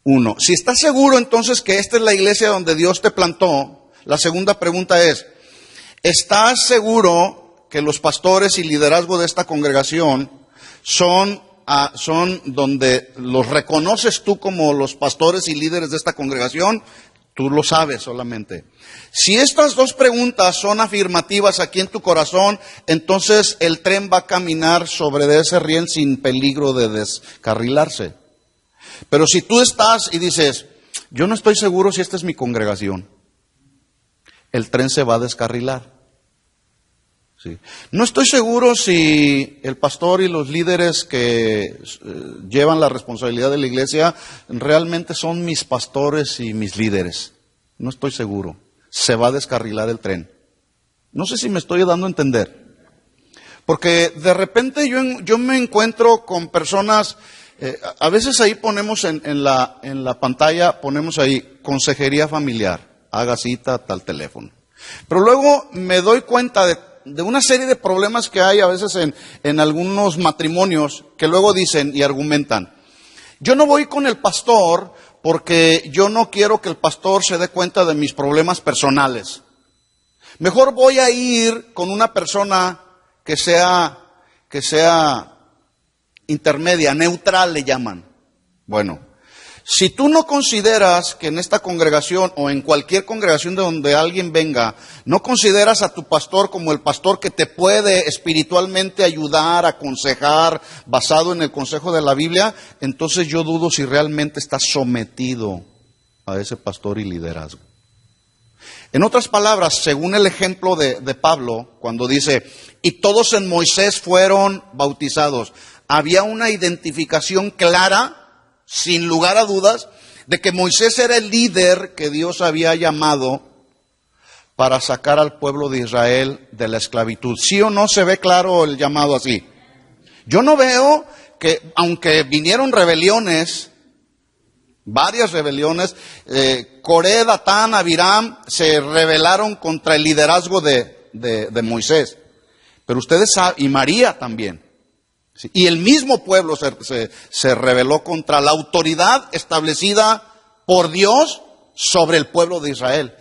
Uno, si estás seguro entonces que esta es la iglesia donde Dios te plantó, la segunda pregunta es, ¿estás seguro que los pastores y liderazgo de esta congregación son donde los reconoces tú como los pastores y líderes de esta congregación? Tú lo sabes solamente. Si estas dos preguntas son afirmativas aquí en tu corazón, entonces el tren va a caminar sobre ese riel sin peligro de descarrilarse. Pero si tú estás y dices, yo no estoy seguro si esta es mi congregación, el tren se va a descarrilar. Sí. No estoy seguro si el pastor y los líderes que llevan la responsabilidad de la iglesia realmente son mis pastores y mis líderes. No estoy seguro. Se va a descarrilar el tren. No sé si me estoy dando a entender. Porque de repente yo me encuentro con personas. A veces ahí ponemos en la pantalla, ponemos ahí consejería familiar, haga cita, tal teléfono. Pero luego me doy cuenta de una serie de problemas que hay a veces en algunos matrimonios que luego dicen y argumentan. Yo no voy con el pastor porque yo no quiero que el pastor se dé cuenta de mis problemas personales. Mejor voy a ir con una persona que sea intermedia, neutral le llaman. Bueno, si tú no consideras que en esta congregación o en cualquier congregación de donde alguien venga, no consideras a tu pastor como el pastor que te puede espiritualmente ayudar, aconsejar, basado en el consejo de la Biblia, entonces yo dudo si realmente estás sometido a ese pastor y liderazgo. En otras palabras, según el ejemplo de Pablo, cuando dice, y todos en Moisés fueron bautizados, había una identificación clara, sin lugar a dudas, de que Moisés era el líder que Dios había llamado para sacar al pueblo de Israel de la esclavitud. ¿Sí o no se ve claro el llamado así? Yo no veo que, aunque vinieron rebeliones, varias rebeliones, Coré, Datán, Abiram se rebelaron contra el liderazgo de Moisés. Pero ustedes saben, y María también. ¿Sí? Y el mismo pueblo se rebeló contra la autoridad establecida por Dios sobre el pueblo de Israel.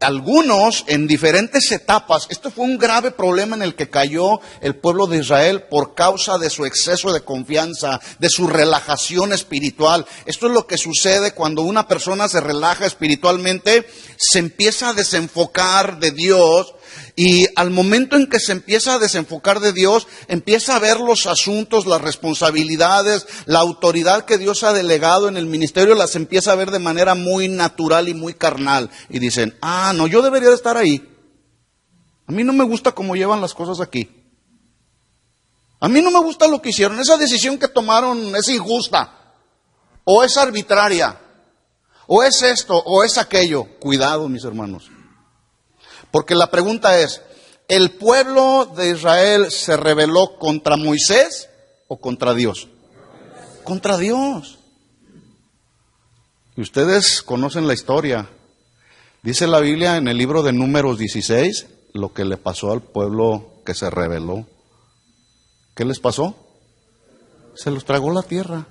Algunos en diferentes etapas, esto fue un grave problema en el que cayó el pueblo de Israel por causa de su exceso de confianza, de su relajación espiritual. Esto es lo que sucede cuando una persona se relaja espiritualmente, se empieza a desenfocar de Dios. Y al momento en que se empieza a desenfocar de Dios, empieza a ver los asuntos, las responsabilidades, la autoridad que Dios ha delegado en el ministerio, las empieza a ver de manera muy natural y muy carnal. Y dicen, no, yo debería de estar ahí. A mí no me gusta cómo llevan las cosas aquí. A mí no me gusta lo que hicieron. Esa decisión que tomaron es injusta, o es arbitraria, o es esto, o es aquello. Cuidado, mis hermanos. Porque la pregunta es, ¿el pueblo de Israel se rebeló contra Moisés o contra Dios? Contra Dios. Y ustedes conocen la historia. Dice la Biblia en el libro de Números 16, lo que le pasó al pueblo que se rebeló. ¿Qué les pasó? Se los tragó la tierra.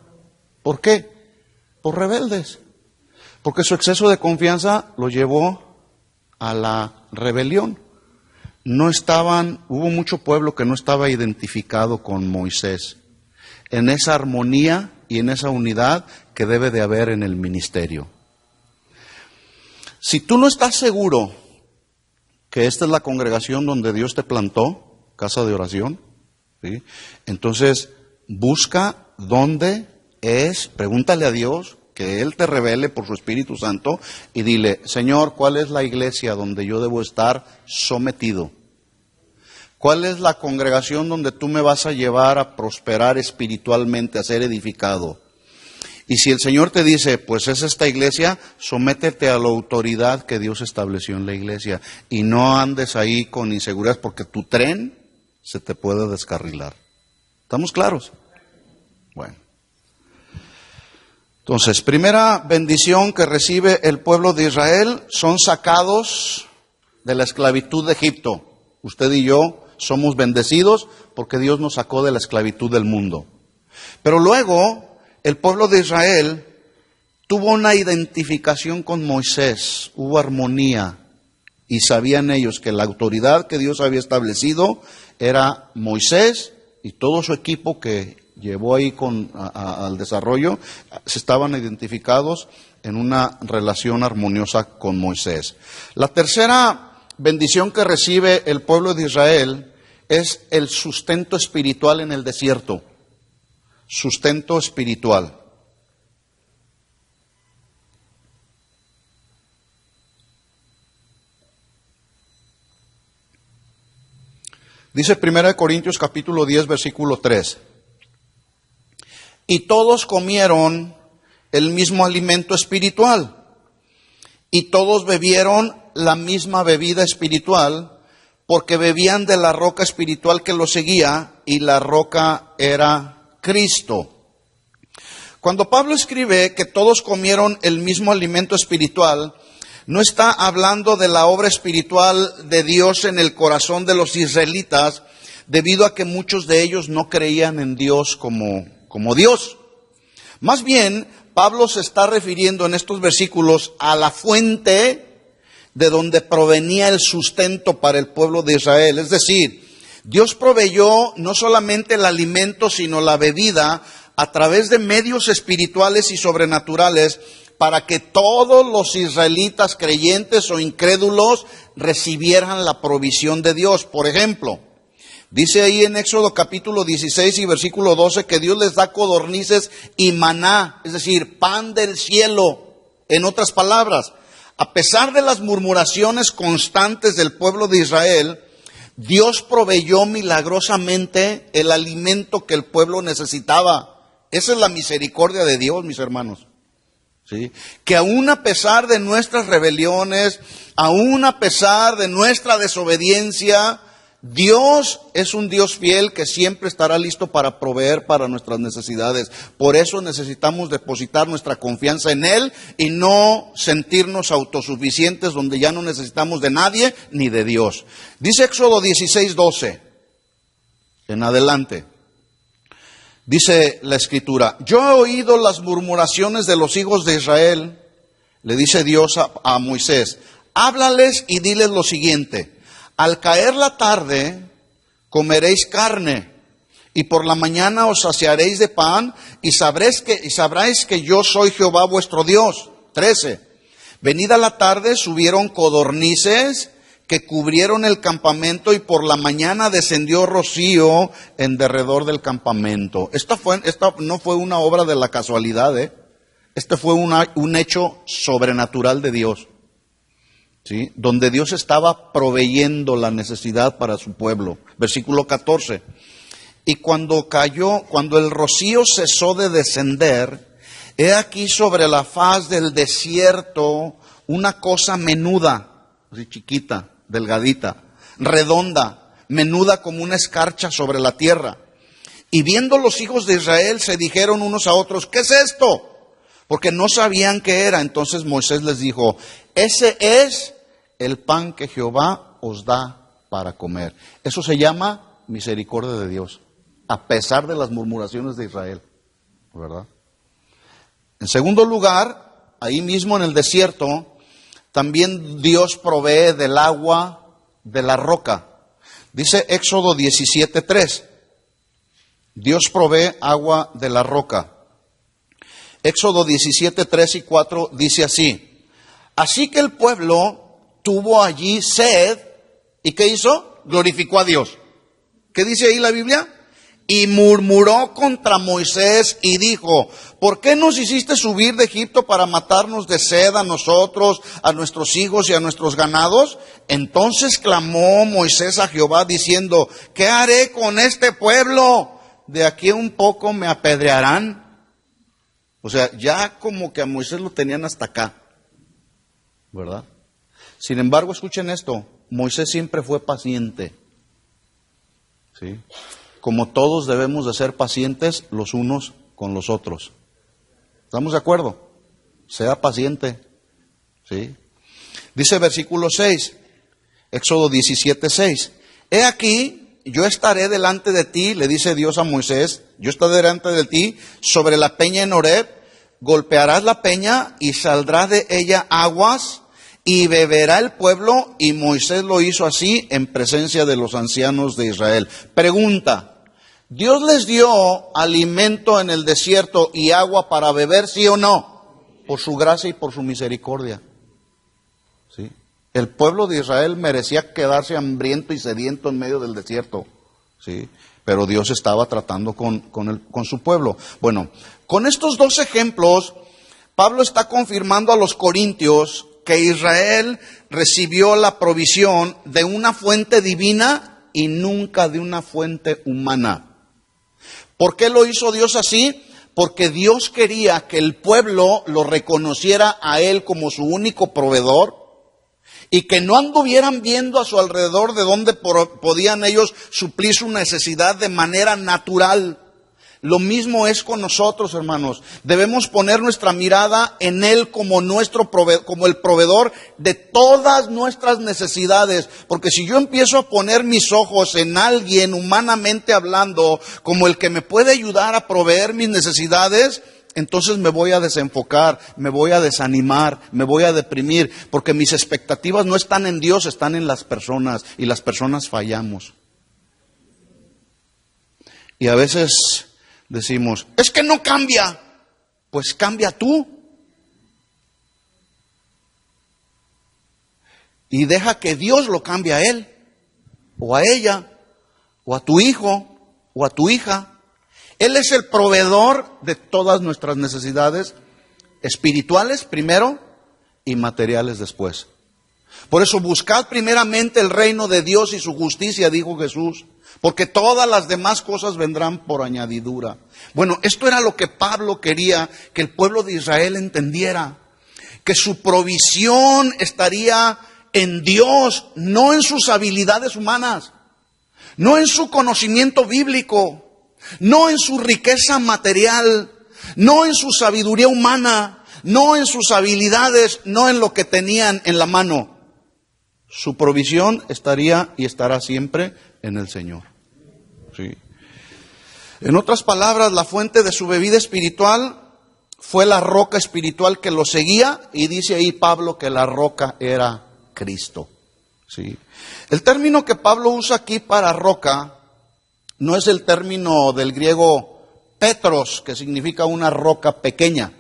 ¿Por qué? Por rebeldes. Porque su exceso de confianza lo llevó a la rebelión. Hubo mucho pueblo que no estaba identificado con Moisés, en esa armonía y en esa unidad que debe de haber en el ministerio. Si tú no estás seguro que esta es la congregación donde Dios te plantó, casa de oración, ¿sí? Entonces busca dónde es, pregúntale a Dios, que Él te revele por su Espíritu Santo y dile, Señor, ¿cuál es la iglesia donde yo debo estar sometido? ¿Cuál es la congregación donde tú me vas a llevar a prosperar espiritualmente, a ser edificado? Y si el Señor te dice, pues es esta iglesia, sométete a la autoridad que Dios estableció en la iglesia y no andes ahí con inseguridades porque tu tren se te puede descarrilar. ¿Estamos claros? Bueno. Entonces, primera bendición que recibe el pueblo de Israel, son sacados de la esclavitud de Egipto. Usted y yo somos bendecidos porque Dios nos sacó de la esclavitud del mundo. Pero luego, el pueblo de Israel tuvo una identificación con Moisés, hubo armonía y sabían ellos que la autoridad que Dios había establecido era Moisés y todo su equipo que llevó ahí al desarrollo, estaban identificados en una relación armoniosa con Moisés. La tercera bendición que recibe el pueblo de Israel es el sustento espiritual en el desierto. Sustento espiritual. Dice 1 Corintios capítulo 10, versículo 3. Y todos comieron el mismo alimento espiritual, y todos bebieron la misma bebida espiritual, porque bebían de la roca espiritual que los seguía, y la roca era Cristo. Cuando Pablo escribe que todos comieron el mismo alimento espiritual, no está hablando de la obra espiritual de Dios en el corazón de los israelitas, debido a que muchos de ellos no creían en Dios como Dios. Más bien, Pablo se está refiriendo en estos versículos a la fuente de donde provenía el sustento para el pueblo de Israel. Es decir, Dios proveyó no solamente el alimento, sino la bebida a través de medios espirituales y sobrenaturales para que todos los israelitas creyentes o incrédulos recibieran la provisión de Dios. Por ejemplo, dice ahí en Éxodo capítulo 16 y versículo 12 que Dios les da codornices y maná, es decir, pan del cielo. En otras palabras, a pesar de las murmuraciones constantes del pueblo de Israel, Dios proveyó milagrosamente el alimento que el pueblo necesitaba. Esa es la misericordia de Dios, mis hermanos. ¿Sí? Que aún a pesar de nuestras rebeliones, aún a pesar de nuestra desobediencia, Dios es un Dios fiel que siempre estará listo para proveer para nuestras necesidades. Por eso necesitamos depositar nuestra confianza en Él y no sentirnos autosuficientes donde ya no necesitamos de nadie ni de Dios. Dice Éxodo 16:12 en adelante. Dice la Escritura: yo he oído las murmuraciones de los hijos de Israel. Le dice Dios a Moisés: háblales y diles lo siguiente: al caer la tarde comeréis carne, y por la mañana os saciaréis de pan, y sabréis que yo soy Jehová vuestro Dios. 13. Venida la tarde subieron codornices que cubrieron el campamento, y por la mañana descendió rocío en derredor del campamento. Esta no fue una obra de la casualidad, Este fue un hecho sobrenatural de Dios, ¿sí? Donde Dios estaba proveyendo la necesidad para su pueblo. Versículo 14. Y cuando el rocío cesó de descender, he aquí sobre la faz del desierto una cosa menuda, así chiquita, delgadita, redonda, menuda como una escarcha sobre la tierra. Y viendo los hijos de Israel se dijeron unos a otros: ¿qué es esto? Porque no sabían qué era. Entonces Moisés les dijo: ese es el pan que Jehová os da para comer. Eso se llama misericordia de Dios, a pesar de las murmuraciones de Israel, ¿verdad? En segundo lugar, ahí mismo en el desierto, también Dios provee del agua de la roca. Dice Éxodo 17:3. Dios provee agua de la roca. Éxodo 17:3 y 4 dice así: así que el pueblo tuvo allí sed, ¿y qué hizo? Glorificó a Dios. ¿Qué dice ahí la Biblia? Y murmuró contra Moisés y dijo: ¿por qué nos hiciste subir de Egipto para matarnos de sed a nosotros, a nuestros hijos y a nuestros ganados? Entonces clamó Moisés a Jehová diciendo: ¿qué haré con este pueblo? De aquí un poco me apedrearán. O sea, ya como que a Moisés lo tenían hasta acá, ¿verdad? Sin embargo, escuchen esto: Moisés siempre fue paciente, ¿sí? Como todos debemos de ser pacientes los unos con los otros. ¿Estamos de acuerdo? Sea paciente, ¿sí? Dice versículo 6, Éxodo 17:6. He aquí, yo estaré delante de ti, le dice Dios a Moisés, yo estaré delante de ti sobre la peña en Horeb, golpearás la peña y saldrá de ella aguas, y beberá el pueblo. Y Moisés lo hizo así en presencia de los ancianos de Israel. Pregunta: ¿Dios les dio alimento en el desierto y agua para beber, sí o no? Por su gracia y por su misericordia, ¿sí? El pueblo de Israel merecía quedarse hambriento y sediento en medio del desierto, ¿sí? Pero Dios estaba tratando con su pueblo. Bueno, con estos dos ejemplos, Pablo está confirmando a los corintios que Israel recibió la provisión de una fuente divina y nunca de una fuente humana. ¿Por qué lo hizo Dios así? Porque Dios quería que el pueblo lo reconociera a Él como su único proveedor y que no anduvieran viendo a su alrededor de dónde podían ellos suplir su necesidad de manera natural. Lo mismo es con nosotros, hermanos. Debemos poner nuestra mirada en Él como como el proveedor de todas nuestras necesidades. Porque si yo empiezo a poner mis ojos en alguien, humanamente hablando, como el que me puede ayudar a proveer mis necesidades, entonces me voy a desenfocar, me voy a desanimar, me voy a deprimir, porque mis expectativas no están en Dios, están en las personas, y las personas fallamos. Y a veces decimos: es que no cambia. Pues cambia tú. Y deja que Dios lo cambie a él, o a ella, o a tu hijo, o a tu hija. Él es el proveedor de todas nuestras necesidades espirituales primero y materiales después. Por eso buscad primeramente el reino de Dios y su justicia, dijo Jesús, porque todas las demás cosas vendrán por añadidura. Bueno, esto era lo que Pablo quería que el pueblo de Israel entendiera, que su provisión estaría en Dios, no en sus habilidades humanas, no en su conocimiento bíblico, no en su riqueza material, no en su sabiduría humana, no en sus habilidades, no en lo que tenían en la mano. Su provisión estaría y estará siempre en el Señor. Sí. En otras palabras, la fuente de su bebida espiritual fue la roca espiritual que lo seguía, y dice ahí Pablo que la roca era Cristo. Sí. El término que Pablo usa aquí para roca no es el término del griego Petros, que significa una roca pequeña.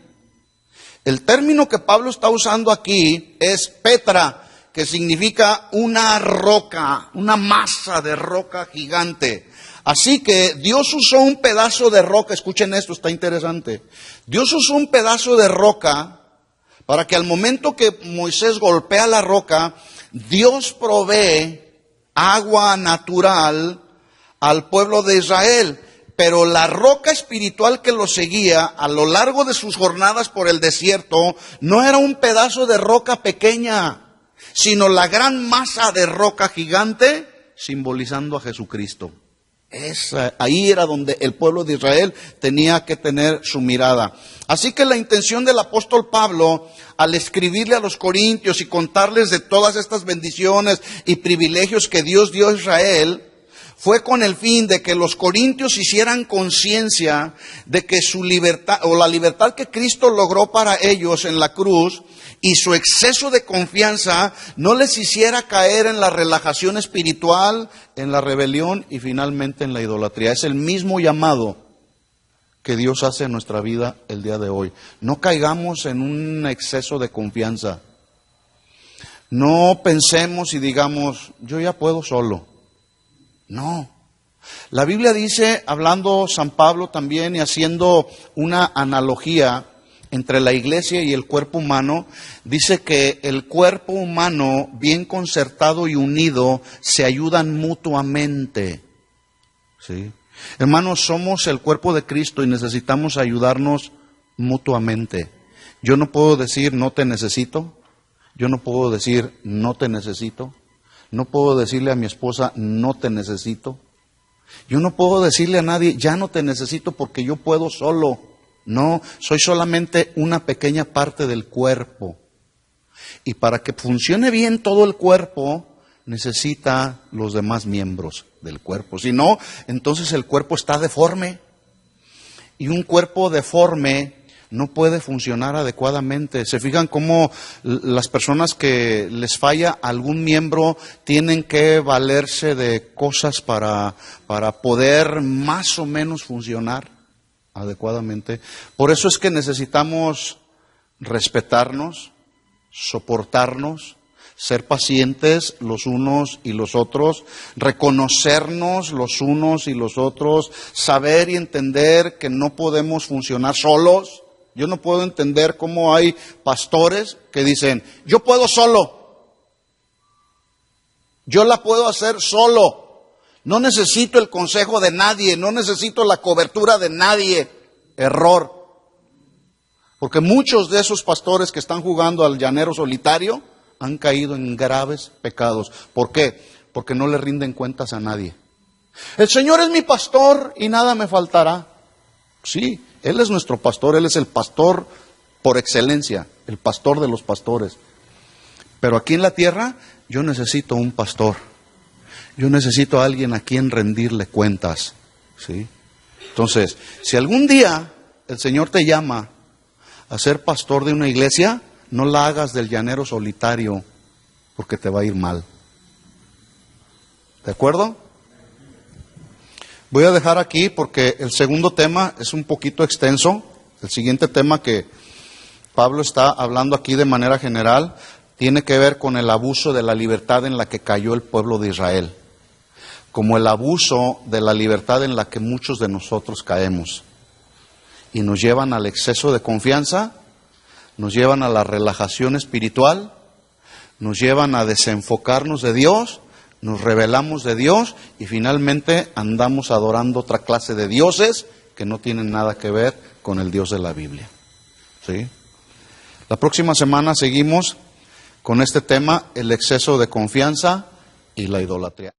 El término que Pablo está usando aquí es Petra, que significa una roca, una masa de roca gigante. Así que Dios usó un pedazo de roca, escuchen esto, está interesante. Dios usó un pedazo de roca para que al momento que Moisés golpea la roca, Dios provee agua natural al pueblo de Israel. Pero la roca espiritual que lo seguía a lo largo de sus jornadas por el desierto no era un pedazo de roca pequeña, sino la gran masa de roca gigante simbolizando a Jesucristo. Ahí era donde el pueblo de Israel tenía que tener su mirada. Así que la intención del apóstol Pablo, al escribirle a los corintios y contarles de todas estas bendiciones y privilegios que Dios dio a Israel, fue con el fin de que los corintios hicieran conciencia de que su libertad, o la libertad que Cristo logró para ellos en la cruz, y su exceso de confianza no les hiciera caer en la relajación espiritual, en la rebelión y finalmente en la idolatría. Es el mismo llamado que Dios hace en nuestra vida el día de hoy. No caigamos en un exceso de confianza. No pensemos y digamos, yo ya puedo solo. No. La Biblia dice, hablando San Pablo también y haciendo una analogía entre la iglesia y el cuerpo humano, dice que el cuerpo humano bien concertado y unido se ayudan mutuamente. ¿Sí? Hermanos, somos el cuerpo de Cristo y necesitamos ayudarnos mutuamente. Yo no puedo decir no te necesito. Yo no puedo decir no te necesito. No puedo decirle a mi esposa no te necesito. Yo no puedo decirle a nadie ya no te necesito porque yo puedo solo. No, soy solamente una pequeña parte del cuerpo. Y para que funcione bien todo el cuerpo, necesita los demás miembros del cuerpo. Si no, entonces el cuerpo está deforme. Y un cuerpo deforme no puede funcionar adecuadamente. ¿Se fijan cómo las personas que les falla algún miembro tienen que valerse de cosas para poder más o menos funcionar adecuadamente? Por eso es que necesitamos respetarnos, soportarnos, ser pacientes los unos y los otros, reconocernos los unos y los otros, saber y entender que no podemos funcionar solos. Yo no puedo entender cómo hay pastores que dicen, yo puedo solo, yo la puedo hacer solo, no necesito el consejo de nadie, no necesito la cobertura de nadie. Error. Porque muchos de esos pastores que están jugando al llanero solitario han caído en graves pecados. ¿Por qué? Porque no le rinden cuentas a nadie. El Señor es mi pastor y nada me faltará. Sí, Él es nuestro pastor, Él es el pastor por excelencia, el pastor de los pastores. Pero aquí en la tierra yo necesito un pastor. Yo necesito a alguien a quien rendirle cuentas. ¿Sí? Entonces, si algún día el Señor te llama a ser pastor de una iglesia, no la hagas del llanero solitario, porque te va a ir mal. ¿De acuerdo? Voy a dejar aquí porque el segundo tema es un poquito extenso. El siguiente tema que Pablo está hablando aquí de manera general tiene que ver con el abuso de la libertad en la que cayó el pueblo de Israel, como el abuso de la libertad en la que muchos de nosotros caemos. Y nos llevan al exceso de confianza, nos llevan a la relajación espiritual, nos llevan a desenfocarnos de Dios, nos rebelamos de Dios y finalmente andamos adorando otra clase de dioses que no tienen nada que ver con el Dios de la Biblia. ¿Sí? La próxima semana seguimos con este tema, el exceso de confianza y la idolatría.